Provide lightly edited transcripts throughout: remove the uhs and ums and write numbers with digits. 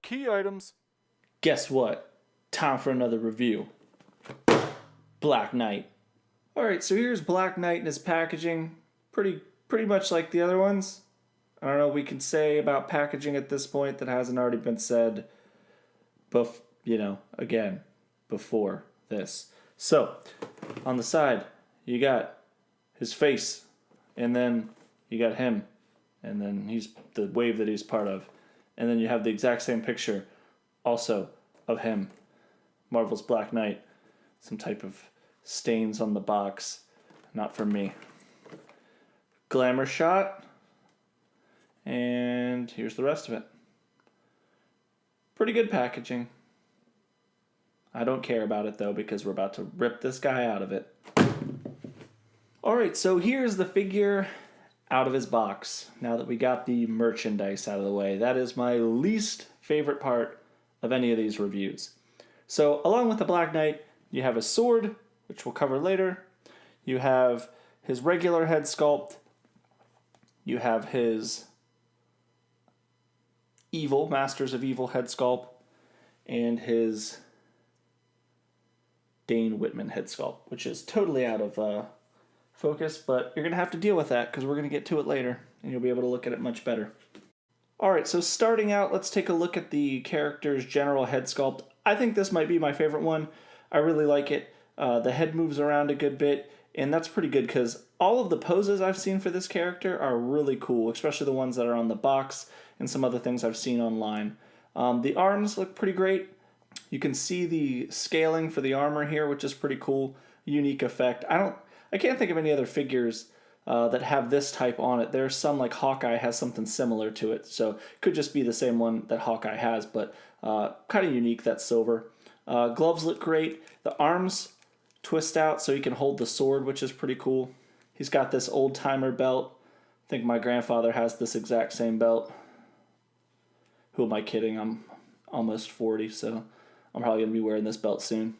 Key items. Guess what? Time for another review. Black Knight. Alright, so here's Black Knight in his packaging. Pretty much like the other ones. I don't know what we can say about packaging at this point that hasn't already been said again, before this. So, on the side, you got his face, and then you got him, and then he's the wave that he's part of. And then you have the exact same picture, also, of him. Marvel's Black Knight. Some type of stains on the box. Not from me. Glamour shot. And here's the rest of it. Pretty good packaging. I don't care about it though because we're about to rip this guy out of it. Alright, so here's the figure out of his box. Now that we got the merchandise out of the way. That is my least favorite part of any of these reviews. So along with the Black Knight, you have a sword, which we'll cover later. You have his regular head sculpt. You have his evil, Masters of Evil head sculpt. And his Dane Whitman head sculpt, which is totally out of focus, but you're going to have to deal with that because we're going to get to it later, and you'll be able to look at it much better. Alright, so starting out, let's take a look at the character's general head sculpt. I think this might be my favorite one. I really like it. The head moves around a good bit, and that's pretty good because all of the poses I've seen for this character are really cool, especially the ones that are on the box and some other things I've seen online. The arms look pretty great. You can see the scaling for the armor here, which is pretty cool. Unique effect. I can't think of any other figures that have this type on it. There's some, like Hawkeye has something similar to it, so it could just be the same one that Hawkeye has, but kind of unique, that silver. Gloves look great. The arms twist out so he can hold the sword, which is pretty cool. He's got this old-timer belt. I think my grandfather has this exact same belt. Who am I kidding? I'm almost 40, so I'm probably going to be wearing this belt soon.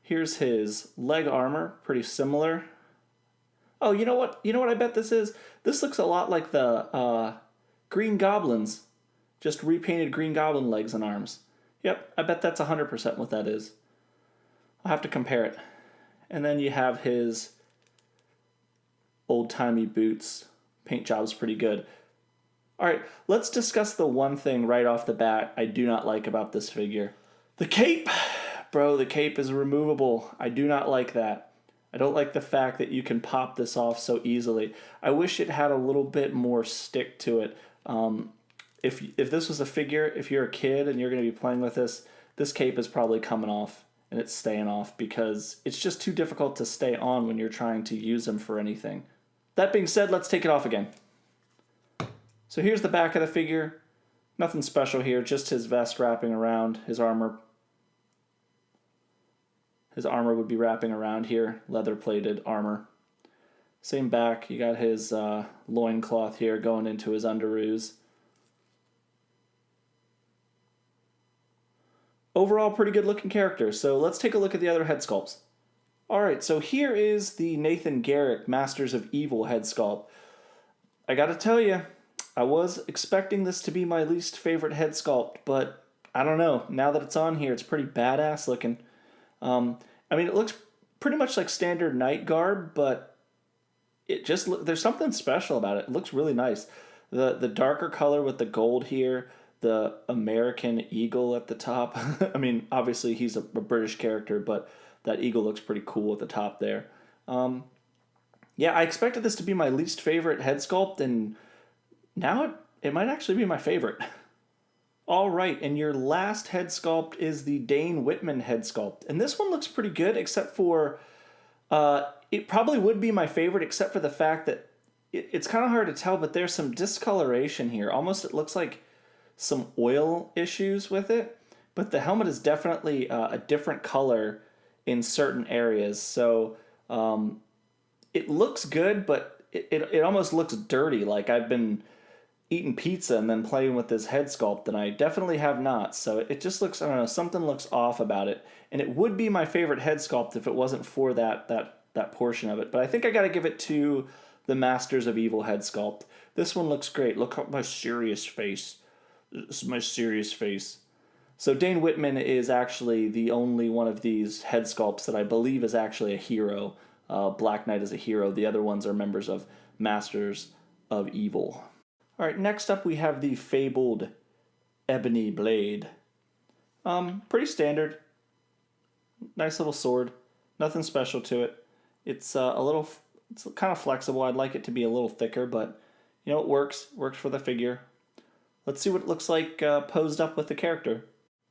Here's his leg armor, pretty similar. Oh, you know what? You know what I bet this is? This looks a lot like the Green Goblin's. Just repainted Green Goblin legs and arms. Yep, I bet that's 100% what that is. I'll have to compare it. And then you have his old-timey boots. Paint job's pretty good. Alright, let's discuss the one thing right off the bat I do not like about this figure. The cape! Bro, the cape is removable. I do not like that. I don't like the fact that you can pop this off so easily. I wish it had a little bit more stick to it. If this was a figure, if you're a kid and you're going to be playing with this cape is probably coming off and it's staying off because it's just too difficult to stay on when you're trying to use them for anything. That being said, let's take it off again. So here's the back of the figure. Nothing special here, just his vest wrapping around his armor. His armor would be wrapping around here, leather-plated armor. Same back, you got his loincloth here going into his underoos. Overall, pretty good looking character, so let's take a look at the other head sculpts. Alright, so here is the Nathan Garrick Masters of Evil head sculpt. I gotta tell you, I was expecting this to be my least favorite head sculpt, but I don't know. Now that it's on here, it's pretty badass looking. I mean, it looks pretty much like standard knight garb, but there's something special about it. It looks really nice. The darker color with the gold here, the American eagle at the top. I mean, obviously he's a British character, but that eagle looks pretty cool at the top there. Yeah, I expected this to be my least favorite head sculpt, and now it might actually be my favorite. All right, and your last head sculpt is the Dane Whitman head sculpt. And this one looks pretty good, except for, it probably would be my favorite, except for the fact that it's kind of hard to tell, but there's some discoloration here. Almost it looks like some oil issues with it, but the helmet is definitely a different color in certain areas. So it looks good, but it almost looks dirty, like I've been eating pizza and then playing with this head sculpt, and I definitely have not. So it just looks, I don't know, something looks off about it. And it would be my favorite head sculpt if it wasn't for that portion of it. But I think I got to give it to the Masters of Evil head sculpt. This one looks great. Look at my serious face. This is my serious face. So Dane Whitman is actually the only one of these head sculpts that I believe is actually a hero. Black Knight is a hero. The other ones are members of Masters of Evil. All right, next up we have the fabled Ebony Blade. Pretty standard. Nice little sword. Nothing special to it. It's it's kind of flexible. I'd like it to be a little thicker, but you know, it works. Works for the figure. Let's see what it looks like posed up with the character.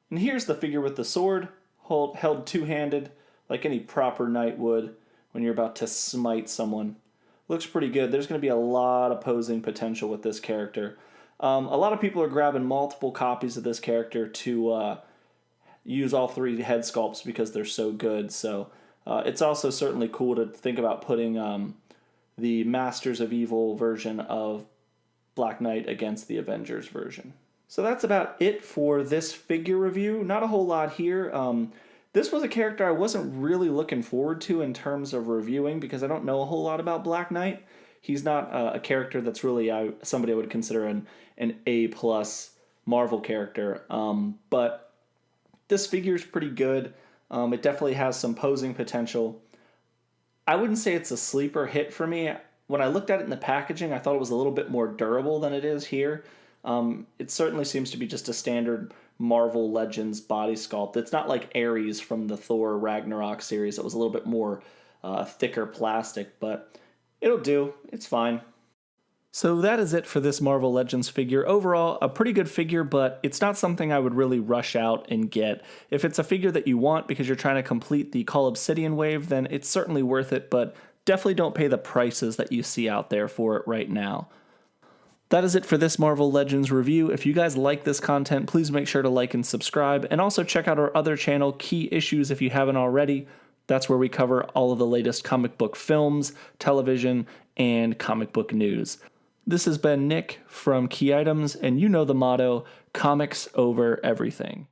And here's the figure with the sword, held two-handed, like any proper knight would when you're about to smite someone. Looks pretty good. There's going to be a lot of posing potential with this character. A lot of people are grabbing multiple copies of this character to use all three head sculpts because they're so good. So it's also certainly cool to think about putting the Masters of Evil version of Black Knight against the Avengers version. So that's about it for this figure review. Not a whole lot here. This was a character I wasn't really looking forward to in terms of reviewing because I don't know a whole lot about Black Knight. He's not a character that's really somebody I would consider an A+ Marvel character. But this figure is pretty good. It definitely has some posing potential. I wouldn't say it's a sleeper hit for me. When I looked at it in the packaging, I thought it was a little bit more durable than it is here. It certainly seems to be just a standard Marvel Legends body sculpt. It's not like Ares from the Thor Ragnarok series. It was a little bit more thicker plastic, but it'll do. It's fine. So that is it for this Marvel Legends figure. Overall, a pretty good figure, but it's not something I would really rush out and get. If it's a figure that you want because you're trying to complete the Cull Obsidian wave, then it's certainly worth it, but definitely don't pay the prices that you see out there for it right now. That is it for this Marvel Legends review. If you guys like this content, please make sure to like and subscribe, and also check out our other channel, Key Issues, if you haven't already. That's where we cover all of the latest comic book films, television, and comic book news. This has been Nick from Key Items, and you know the motto, comics over everything.